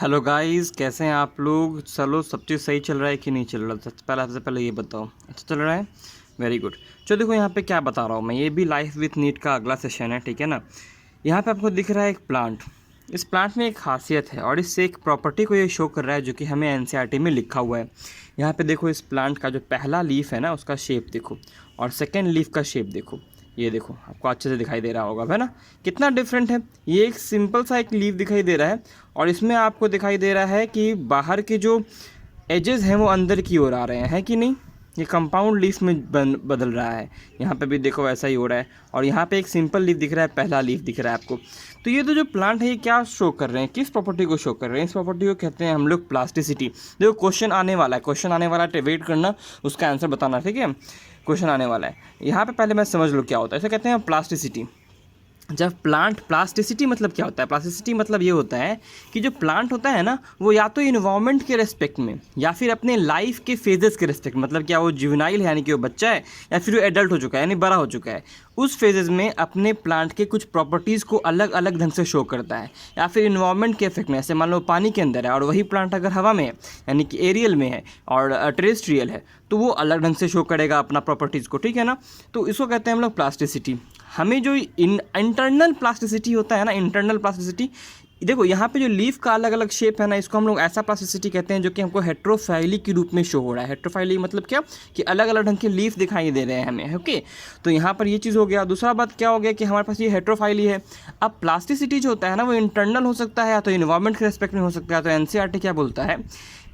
Hello guys, कैसे हैं आप लोग। चलो, सब चीज़ सही चल रहा है कि नहीं चल रहा। सबसे पहले ये बताओ, अच्छा चल रहा है। Very good. चलो देखो यहाँ पे क्या बता रहा हूँ मैं, ये भी लाइफ विथ नीट का अगला सेशन है, ठीक है ना। यहाँ पे आपको दिख रहा है एक प्लांट। इस प्लांट में एक खासियत है और इससे एक प्रॉपर्टी को ये शो कर रहा है जो कि हमें एनसीईआरटी में लिखा हुआ है। यहाँ पे देखो, इस प्लांट का जो पहला लीफ है ना, उसका शेप देखो, और सेकेंड लीफ का शेप देखो। ये देखो, आपको अच्छे से दिखाई दे रहा होगा, है ना। कितना डिफरेंट है। ये एक सिंपल सा एक लीफ दिखाई दे रहा है और इसमें आपको दिखाई दे रहा है कि बाहर के जो एजेस हैं वो अंदर की ओर आ रहे हैं कि नहीं। ये कंपाउंड लीफ में बदल रहा है। यहाँ पे भी देखो वैसा ही हो रहा है। और यहाँ पे एक सिंपल लीफ दिख रहा है, पहला लीफ दिख रहा है आपको। तो ये तो जो प्लांट है ये क्या शो कर रहे हैं, किस प्रॉपर्टी को शो कर रहे हैं। इस प्रॉपर्टी को कहते हैं हम लोग प्लास्टिसिटी। देखो क्वेश्चन आने वाला है, क्वेश्चन आने वाला है, वेट करना, उसका आंसर बताना, ठीक है। क्वेश्चन आने वाला है यहाँ पे, पहले मैं समझ लो क्या होता है। इसे कहते हैं प्लास्टिसिटी। जब प्लांट, प्लास्टिसिटी मतलब क्या होता है। प्लास्टिसिटी मतलब ये होता है कि जो प्लांट होता है ना, वो या तो इन्वायरमेंट के रेस्पेक्ट में या फिर अपने लाइफ के फेजेस के रेस्पेक्ट, मतलब क्या वो जुवेनाइल है यानी कि वो बच्चा है, या फिर वो एडल्ट हो चुका है यानी बड़ा हो चुका है, उस फेजेस में अपने प्लांट के कुछ प्रॉपर्टीज़ को अलग अलग ढंग से शो करता है। या फिर इन्वायरमेंट के इफेक्ट में, ऐसे मान लो पानी के अंदर है और वही प्लांट अगर हवा में है यानी कि एरियल में है और टेरेस्ट्रियल है, तो वो अलग ढंग से शो करेगा अपना प्रॉपर्टीज़ को, ठीक है ना। तो इसको कहते हैं हम लोग प्लास्टिसिटी। हमें जो इंटरनल प्लास्टिसिटी होता है ना, इंटरनल प्लास्टिसिटी, देखो यहाँ पे जो लीफ का अलग अलग शेप है ना, इसको हम लोग ऐसा प्लास्टिसिटी कहते हैं जो कि हमको हेट्रोफाइली के रूप में शो हो रहा है। हेट्रोफाइली मतलब क्या, कि अलग अलग ढंग के लीफ दिखाई दे रहे हैं हमें, ओके। तो यहाँ पर ये चीज़ हो गया। दूसरा बात क्या हो गया कि हमारे पास ये हेट्रोफाइली है। अब प्लास्टिसिटी जो होता है ना, वो इंटरनल हो सकता है या तो इन्वायरमेंट के रेस्पेक्ट में हो सकता है। तो एनसीईआरटी क्या बोलता है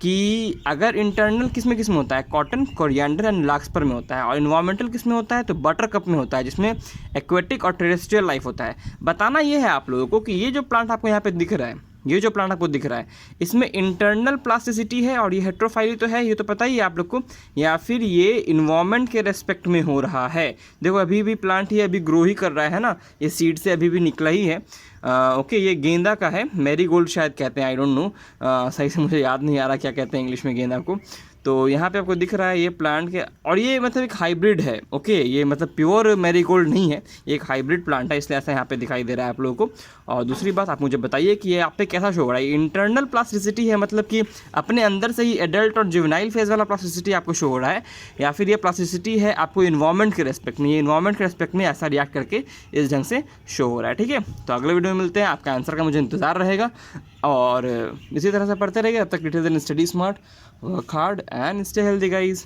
कि अगर इंटरनल किस में होता है, कॉटन, कोरिएंडर एंड लार्कस्पर में होता है, और इन्वायरमेंटल किस में होता है, तो बटर कप में होता है, जिसमें एक्वेटिक और टेरेस्ट्रियल लाइफ होता है। बताना ये है आप लोगों को कि ये जो प्लांट आपको यहाँ पे दिख रहा है, ये जो प्लांट आपको दिख रहा है, इसमें इंटरनल प्लास्टिसिटी है और ये हेट्रोफाइली तो है, ये तो पता ही है आप लोग को, या फिर ये इन्वायरमेंट के रेस्पेक्ट में हो रहा है। देखो अभी भी प्लांट ही अभी ग्रो ही कर रहा है ना, ये सीड से अभी भी निकला ही है। ओके, ये गेंदा का है, मैरीगोल्ड शायद कहते हैं, आई डोंट नो, सही से मुझे याद नहीं आ रहा क्या कहते हैं इंग्लिश में गेंदा को। तो यहाँ पे आपको दिख रहा है ये प्लांट के, और ये मतलब एक हाइब्रिड है, ओके। ये मतलब प्योर मैरीगोल्ड नहीं है, ये एक हाइब्रिड प्लांट है, इसलिए ऐसा यहाँ पे दिखाई दे रहा है आप लोगों को। और दूसरी बात, आप मुझे बताइए कि ये आप पे कैसा शो हो रहा है। इंटरनल प्लास्टिसिटी है, मतलब कि अपने अंदर से ही एडल्ट और जुवेनाइल फेज वाला प्लास्टिसिटी आपको शो हो रहा है, या फिर ये प्लास्टिसिटी है आपको इन्वायरमेंट के रेस्पेक्ट में, ये इन्वायरमेंट के रेस्पेक्ट में ऐसा रिएक्ट करके इस ढंग से शो हो रहा है, ठीक है। तो अगले वीडियो में मिलते हैं, आपका आंसर का मुझे इंतजार रहेगा और इसी तरह से पढ़ते रहेगा। तब तक it is an study smart, work hard and stay healthy guys.